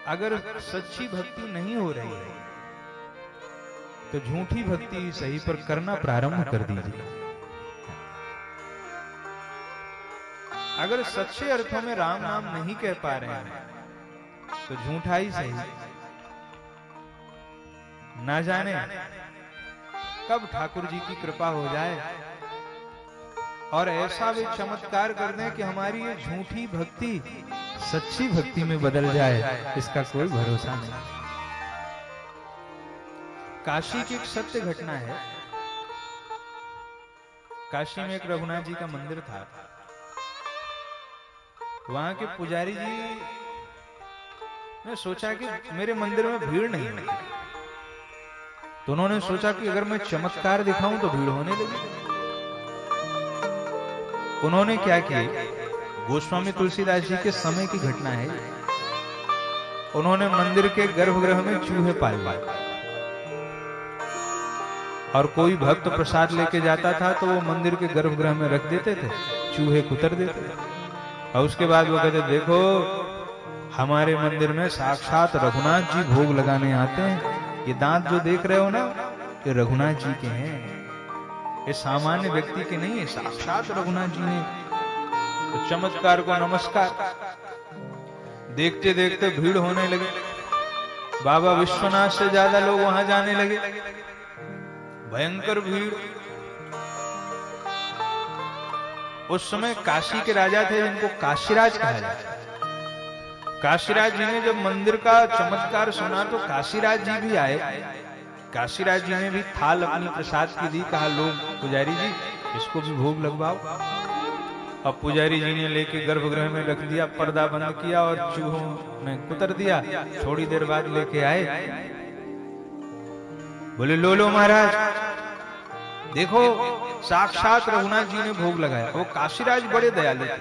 अगर सच्ची भक्ति नहीं हो रही है तो झूठी भक्ति ही सही पर करना प्रारंभ कर दीजिए। अगर सच्चे अर्थों में राम नाम नहीं कह पा रहे हैं तो झूठा ही सही। ना जाने कब ठाकुर जी की कृपा हो जाए और ऐसा वे चमत्कार कर दें कि हमारी ये झूठी भक्ति सच्ची भक्ति में बदल जाए, इसका कोई भरोसा नहीं। काशी की एक सत्य घटना है। काशी में एक रघुनाथ जी का मंदिर था। वहां के पुजारी जी ने सोचा कि मेरे मंदिर में भीड़ नहीं है, तो उन्होंने सोचा कि अगर मैं चमत्कार दिखाऊं तो भीड़ होने लगी। उन्होंने क्या किया, गोस्वामी तुलसीदास जी के समय की घटना है। उन्होंने मंदिर के गर्भगृह में चूहे पाल लिए और कोई भक्त प्रसाद लेके जाता था तो वो मंदिर के गर्भगृह में रख देते थे, चूहे कुतर देते थे। और उसके बाद वो कहते, देखो हमारे मंदिर में साक्षात रघुनाथ जी भोग लगाने आते हैं। ये दांत जो देख रहे हो ना, ये रघुनाथ जी के हैं, ये सामान्य व्यक्ति के नहीं है, साक्षात रघुनाथ जी ने। तो चमत्कार को नमस्कार। देखते देखते भीड़ होने लगी। बाबा विश्वनाथ से ज्यादा लोग वहां जाने लगे। भयंकर भीड़। उस समय काशी के राजा थे जिनको काशीराज कहा जाता है। काशीराज जी ने जब मंदिर का चमत्कार सुना तो काशीराज जी भी आए। काशीराज जी ने भी थाल अपनी प्रसाद की दी। कहा, लोग पुजारी जी इसको भी भोग लगवाओ। अब पुजारी जी ने लेके गर्भगृह में रख दिया, पर्दा बंद किया और चूहों ने कुतर दिया। थोड़ी देर बाद लेके आए, बोले लो महाराज देखो साक्षात रघुनाथ जी ने भोग लगाया। वो काशीराज बड़े दयालु थे।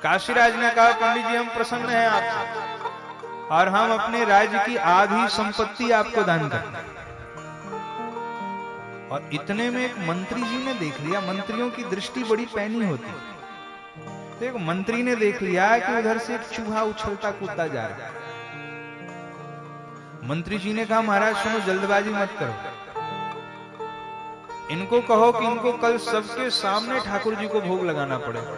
काशीराज ने कहा, पंडित जी हम प्रसन्न हैं आपसे और हम अपने राज्य की आधी संपत्ति आपको दान करते हैं। और इतने में एक मंत्री जी ने देख लिया। मंत्रियों की दृष्टि बड़ी पैनी होती है। तो एक मंत्री ने देख लिया कि उधर से एक चूहा उछलता कूदता जा रहा है। मंत्री जी ने कहा, महाराज सुनो, जल्दबाजी मत करो। इनको कहो कि इनको कल सबके सामने ठाकुर जी को भोग लगाना पड़ेगा,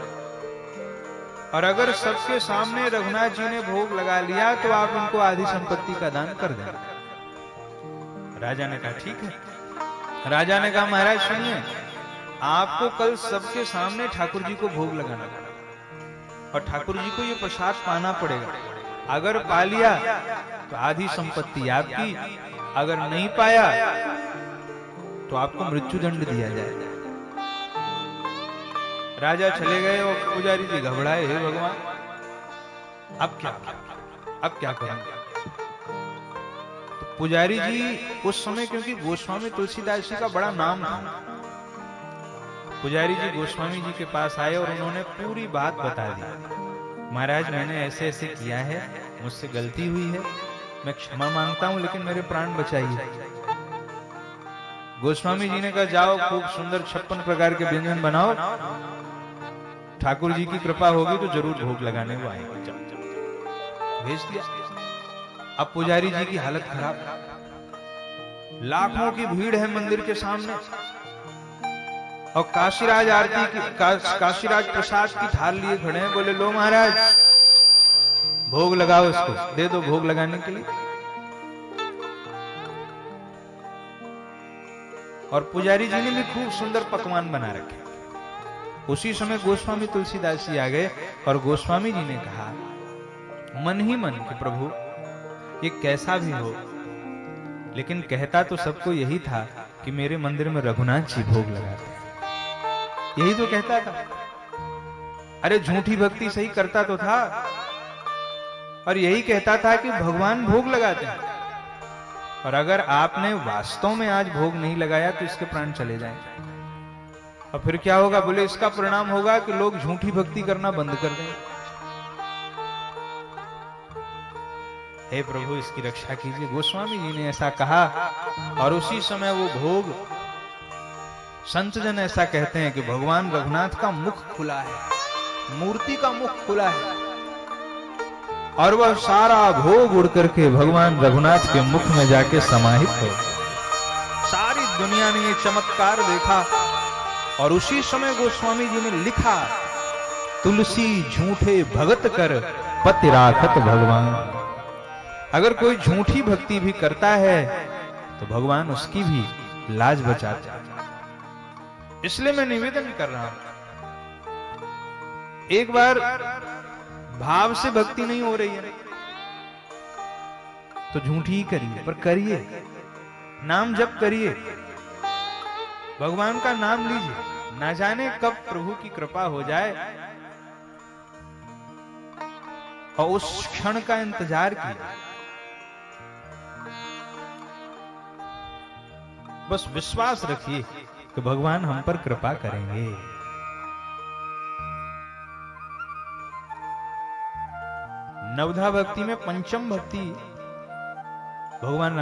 और अगर सबके सामने रघुनाथ जी ने भोग लगा लिया तो आप इनको आधी संपत्ति का दान कर दें। राजा ने कहा ठीक है। राजा ने कहा, महाराज सुनिए, आपको कल सबके सामने ठाकुर जी को भोग लगाना पड़ेगा और ठाकुर जी को ये प्रसाद पाना पड़ेगा। अगर पा लिया तो आधी संपत्ति आपकी, अगर नहीं पाया तो आपको मृत्यु दंड दिया जाएगा। राजा चले गए और पुजारी जी घबराए, हे भगवान अब क्या करेंगे। तो पुजारी जी उस समय, क्योंकि गोस्वामी तुलसीदास जी का बड़ा नाम था, पुजारी जी गोस्वामी जी के पास आए और उन्होंने पूरी बात बता दी। महाराज मैंने ऐसे ऐसे किया है, मुझसे गलती हुई है, मैं क्षमा मांगता हूं, लेकिन मेरे प्राण बचाइए। गोस्वामी जी ने कहा, जाओ खूब सुंदर 56 प्रकार के व्यंजन बनाओ, ठाकुर जी की कृपा होगी तो जरूर भोग लगाने वो आएंगे। भेज दिया। अब पुजारी जी की हालत खराब। लाखों की भीड़ है मंदिर के सामने और काशीराज आरती की काशीराज प्रसाद की थाल लिए खड़े हैं। बोले लो महाराज भोग लगाओ, इसको दे दो भोग लगाने के लिए। और पुजारी जी ने भी खूब सुंदर पकवान बना रखे। उसी समय गोस्वामी तुलसीदास जी आ गए और गोस्वामी जी ने कहा मन ही मन कि प्रभु ये कैसा भी हो, लेकिन कहता तो सबको यही था कि मेरे मंदिर में रघुनाथ जी भोग लगाते हैं, यही तो कहता था। अरे झूठी भक्ति सही करता तो था और यही कहता था कि भगवान भोग लगाते हैं। और अगर आपने वास्तव में आज भोग नहीं लगाया तो इसके प्राण चले जाएंगे। और फिर क्या होगा? बोले इसका परिणाम होगा कि लोग झूठी भक्ति करना बंद कर देंगे। हे प्रभु इसकी रक्षा कीजिए। गोस्वामी जी ने ऐसा कहा और उसी समय वो भोग, संत जन ऐसा कहते हैं कि भगवान रघुनाथ का मुख खुला है, मूर्ति का मुख खुला है और वह सारा भोग उड़ करके भगवान रघुनाथ के मुख में जाके समाहित हो। सारी दुनिया ने ये चमत्कार देखा और उसी समय गोस्वामी जी ने लिखा, तुलसी झूठे भगत कर पति राखत भगवान। अगर कोई झूठी भक्ति भी करता है तो भगवान उसकी भी लाज बचाते हैं। इसलिए मैं निवेदन कर रहा हूं, एक बार भाव से भक्ति नहीं हो रही है तो झूठी ही करिए, पर करिए, नाम जप करिए, भगवान का नाम लीजिए। ना जाने कब प्रभु की कृपा हो जाए और उस क्षण का इंतजार कीजिए। बस विश्वास रखिए कि भगवान हम पर कृपा करेंगे। नवधा भक्ति में पंचम भक्ति भगवान